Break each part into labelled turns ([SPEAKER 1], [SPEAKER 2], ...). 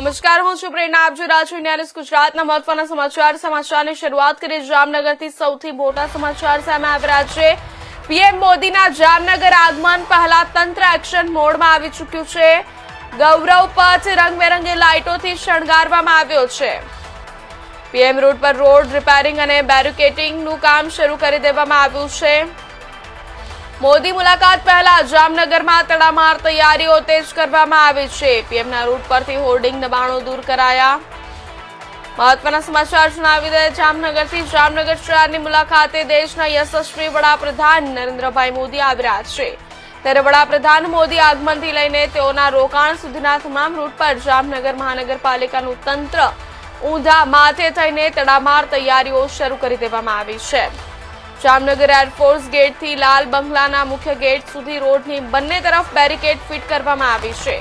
[SPEAKER 1] નમસ્કાર, હું છું પ્રેરણા. આપ જોઈ રહ્યા છો ઇન્ડિયા ન્યૂઝ ગુજરાતના મહત્વના સમાચારની શરૂઆત કરી જામનગરથી. સૌથી મોટા સમાચાર સામે આવી રહ્યા છે. પીએમ મોદીના જામનગર આગમન પહેલા તંત્ર એક્શન મોડમાં આવી ચૂક્યું છે. ગૌરવ પથ રંગબેરંગી લાઇટોથી શણગારવામાં આવ્યો છે. પીએમ રૂટ પર રોડ રિપેરિંગ અને બેરિકેડિંગનું કામ શરૂ કરી દેવામાં આવ્યું છે. મોદી મુલાકાત પહેલા જામનગરમાં તડામાર તૈયારીઓ તેજ કરવામાં આવી છે. પીએમના રૂટ પરથી હોર્ડિંગ દબાણો દૂર કરાયા. મહત્વના સમાચાર જણાવી દે. જામનગરથી જામનગર શહેરની મુલાકાતે દેશના યશસ્વી વડાપ્રધાન નરેન્દ્રભાઈ મોદી આવી રહ્યા છે. ત્યારે વડાપ્રધાન મોદી આગમનથી લઈને તેઓના રોકાણ સુધીના તમામ રૂટ પર જામનગર મહાનગરપાલિકાનું તંત્ર ઊંધા માથે થઈને તડામાર તૈયારીઓ શરૂ કરી દેવામાં આવી છે. જામનગર એરફોર્સ ગેટથી લાલ બંગલાના મુખ્ય ગેટ સુધી રોડની બંને તરફ બેરિકેડ ફિટ કરવામાં આવી છે.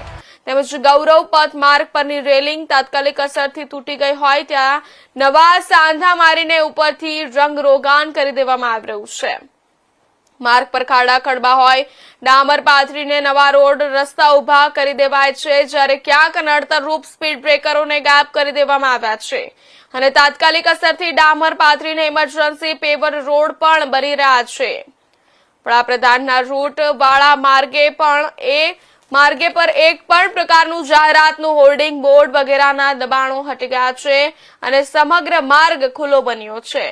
[SPEAKER 1] તેમજ ગૌરવ પથ માર્ગ પરની રેલિંગ તાત્કાલિક અસરથી તૂટી ગઈ હોય ત્યાં નવા સાંધા મારીને ઉપરથી રંગરોગાન કરી દેવામાં આવી રહ્યું છે. માર્ગ પર ખાડા ખડબા હોય ડામર પાથરીને નવા રોડ રસ્તા ઉભા કરી દેવાય છે. જ્યારે ક્યાંક નડતરરૂપ સ્પીડ બ્રેકરોને ગાયબ કરી દેવામાં આવ્યા છે અને તાત્કાલિક અસરથી ડામર પાથરીને ઇમરજન્સી પેવર રોડ પણ બની રહ્યા છે. વડાપ્રધાનના રૂટ વાળા માર્ગે પર એક પણ પ્રકારનું જાહેરાતનું હોર્ડિંગ બોર્ડ વગેરેના દબાણો હટી ગયા છે અને સમગ્ર માર્ગ ખુલ્લો બન્યો છે.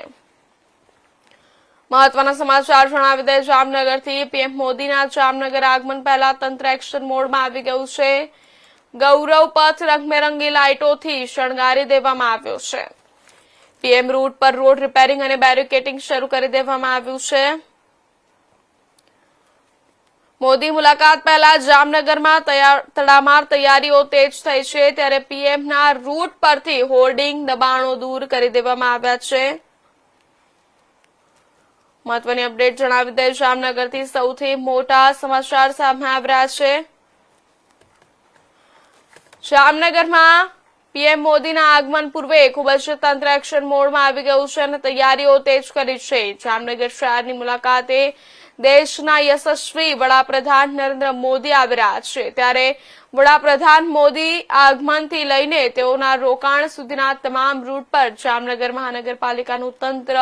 [SPEAKER 1] મહત્વના સમાચાર જણાવી દે. જામનગરથી પીએમ મોદીના જામનગર આગમન પહેલા તંત્ર એક્શન મોડમાં આવી ગયું છે. ગૌરવ પથ રંગબેરંગી લાઇટોથી શણગારી દેવામાં આવ્યો છે. પીએમ રૂટ પર રોડ રિપેરિંગ અને બેરિકેડિંગ શરૂ કરી દેવામાં આવ્યું છે. મોદી મુલાકાત પહેલા જામનગરમાં તડામાર તૈયારીઓ તેજ થઈ છે. ત્યારે પીએમના રૂટ પરથી હોર્ડિંગ દબાણો દૂર કરી દેવામાં આવ્યા છે. મહત્વની અપડેટ જણાવી દે. જામનગરથી સૌથી મોટા સમાચાર સામે આવી રહ્યા છે. જામનગરમાં પીએમ મોદીના આગમન પૂર્વે ખૂબ જ તંત્ર એક્શન મોડમાં આવી ગયું છે અને તૈયારીઓ તેજ કરી છે. જામનગર શહેરની મુલાકાતે દેશના યશસ્વી વડાપ્રધાન નરેન્દ્ર મોદી આવી રહ્યા છે. ત્યારે વડાપ્રધાન મોદી આગમનથી લઈને તેઓના રોકાણ સુધીના તમામ રૂટ પર જામનગર મહાનગરપાલિકાનું તંત્ર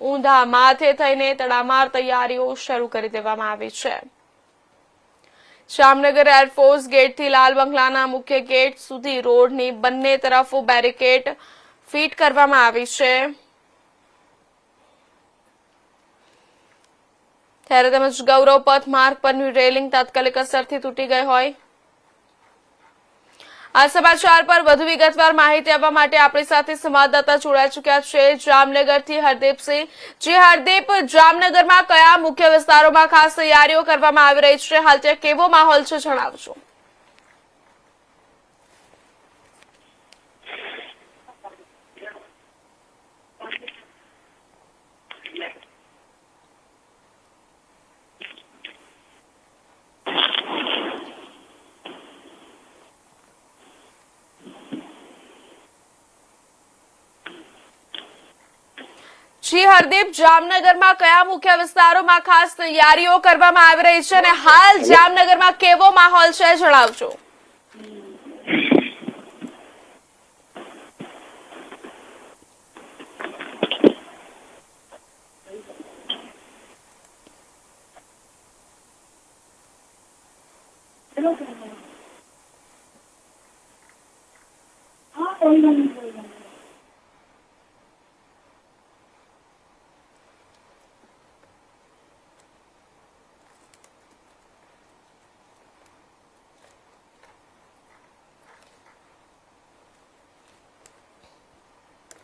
[SPEAKER 1] ઊંધા માથે થઈને તડામાર તૈયારીઓ શરૂ કરી દેવામાં આવી છે. જામનગર એરફોર્સ ગેટથી લાલ બંગલાના મુખ્ય ગેટ સુધી રોડની બંને તરફ બેરિકેડ ફિટ કરવામાં આવી છે. ત્યારે તેમજ ગૌરવ પથ માર્ગ પરની રેલિંગ તાત્કાલિક અસરથી તૂટી ગઈ હોય. આ સમાચાર પર વધુ વિગતવાર માહિતી આપવા માટે આપણી સાથે સંવાદદાતા જોડાઈ ચૂક્યા છે જામનગરથી હરદીપસિંહ. જે હરદીપ, જામનગરમાં કયા મુખ્ય વિસ્તારોમાં ખાસ તૈયારીઓ કરવામાં આવી રહી છે? હાલ ત્યાં કેવો માહોલ છે, જણાવજો. જી હરદીપ, જામનગરમાં કયા મુખ્ય વિસ્તારોમાં ખાસ તૈયારીઓ કરવામાં આવી રહી છે અને હાલ જામનગરમાં કેવો માહોલ છે, જણાવજો.
[SPEAKER 2] હા